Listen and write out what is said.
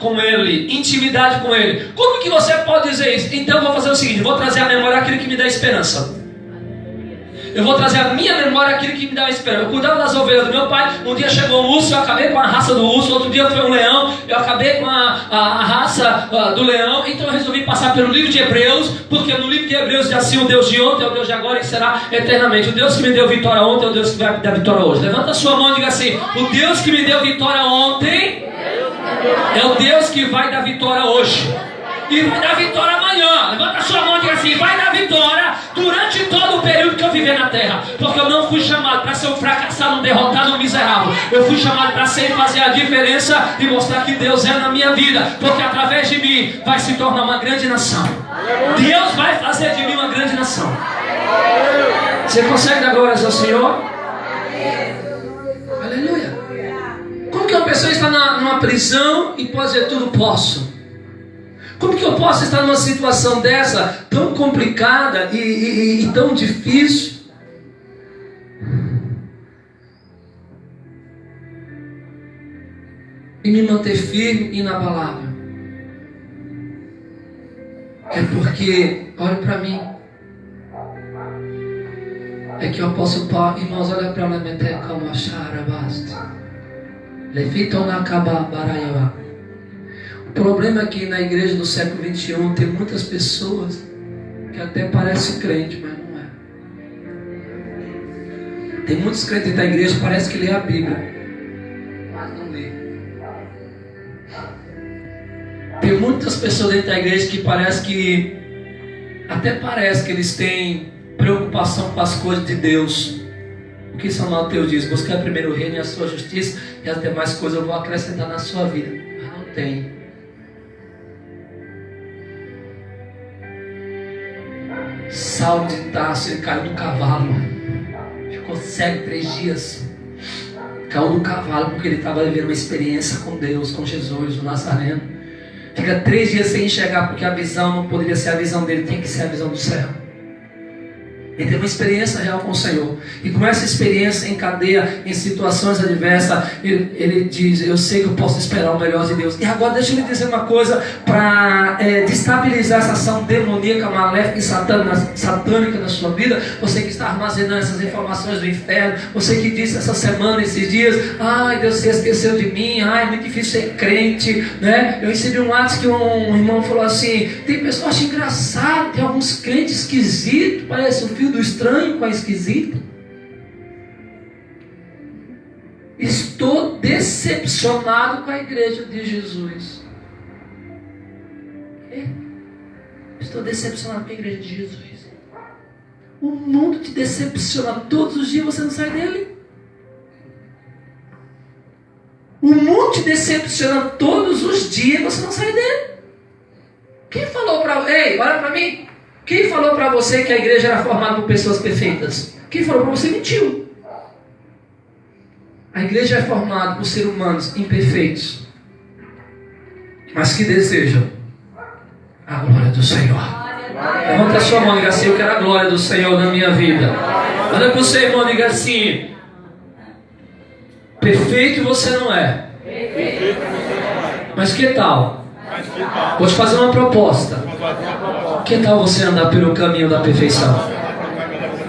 com Ele, intimidade com Ele. Como que você pode dizer isso? Então eu vou fazer o seguinte, vou trazer à memória aquilo que me dá esperança. Eu vou trazer à minha memória aquilo que me dá esperança. Eu cuidava das ovelhas do meu pai. Um dia chegou um urso, eu acabei com a raça do urso. Outro dia foi um leão, eu acabei com a raça do leão. Então eu resolvi passar pelo livro de Hebreus, porque no livro de Hebreus diz assim: o Deus de ontem é o Deus de agora e será eternamente. O Deus que me deu vitória ontem é o Deus que vai me dar vitória hoje. Levanta a sua mão e diga assim: o Deus que me deu vitória ontem é o Deus que vai dar vitória hoje. E vai dar vitória amanhã. Levanta a sua mão e diga assim: vai dar vitória durante todo o período que eu viver na terra. Porque eu não fui chamado para ser um fracassado, um derrotado, um miserável. Eu fui chamado para ser e fazer a diferença e mostrar que Deus é na minha vida. Porque através de mim vai se tornar uma grande nação. Deus vai fazer de mim uma grande nação. Você consegue dar glórias ao Senhor? Aleluia. Como que uma pessoa está numa prisão e pode dizer tudo posso? Como que eu posso estar numa situação dessa, tão complicada e tão difícil? E me manter firme e inabalável? É porque, olha para mim, é que o apóstolo Paulo, irmãos, olha para lá, como achar basta. Leviton acaba baraiava. O problema é que na igreja do século 21 tem muitas pessoas que até parecem crente, mas não é. Tem muitos crentes da igreja que parece que lê a Bíblia, mas não lê. Tem muitas pessoas dentro da igreja que parece que eles têm preocupação com as coisas de Deus. O que São Mateus diz: buscar primeiro o reino e a sua justiça, e as demais coisas eu vou acrescentar na sua vida. Mas não tem. Saulo de Tarso, ele caiu do cavalo, ficou cego 3 dias, caiu do cavalo porque ele estava vivendo uma experiência com Deus, com Jesus, o Nazareno. Fica 3 dias sem enxergar, porque a visão não poderia ser a visão dele, tem que ser a visão do céu. Ele teve uma experiência real com o Senhor. E com essa experiência encadeia em situações adversas. Ele diz: eu sei que eu posso esperar o melhor de Deus. E agora deixa eu lhe dizer uma coisa para destabilizar essa ação demoníaca, maléfica e satânica na sua vida. Você que está armazenando essas informações do inferno. Você que disse essa semana, esses dias: ai, Deus se esqueceu de mim. Ai, é muito difícil ser crente, né? Eu recebi um WhatsApp que um irmão falou assim: tem pessoas que acham engraçado, tem alguns crentes esquisitos, parece o filho do estranho com a esquisita. Estou decepcionado com a igreja de Jesus. Estou decepcionado com a igreja de Jesus. O mundo te decepciona todos os dias, você não sai dele. O mundo te decepciona todos os dias, você não sai dele. Quem falou para... Ei, olha para mim. Quem falou para você que a igreja era formada por pessoas perfeitas? Quem falou para você mentiu. A igreja é formada por seres humanos imperfeitos, mas que desejam a glória do Senhor. Levanta a sua mão e diga assim: eu quero a glória do Senhor na minha vida. Olha para o seu irmão e diga assim: perfeito você não é. Mas que tal? Vou te fazer uma proposta. Que tal você andar pelo caminho da perfeição?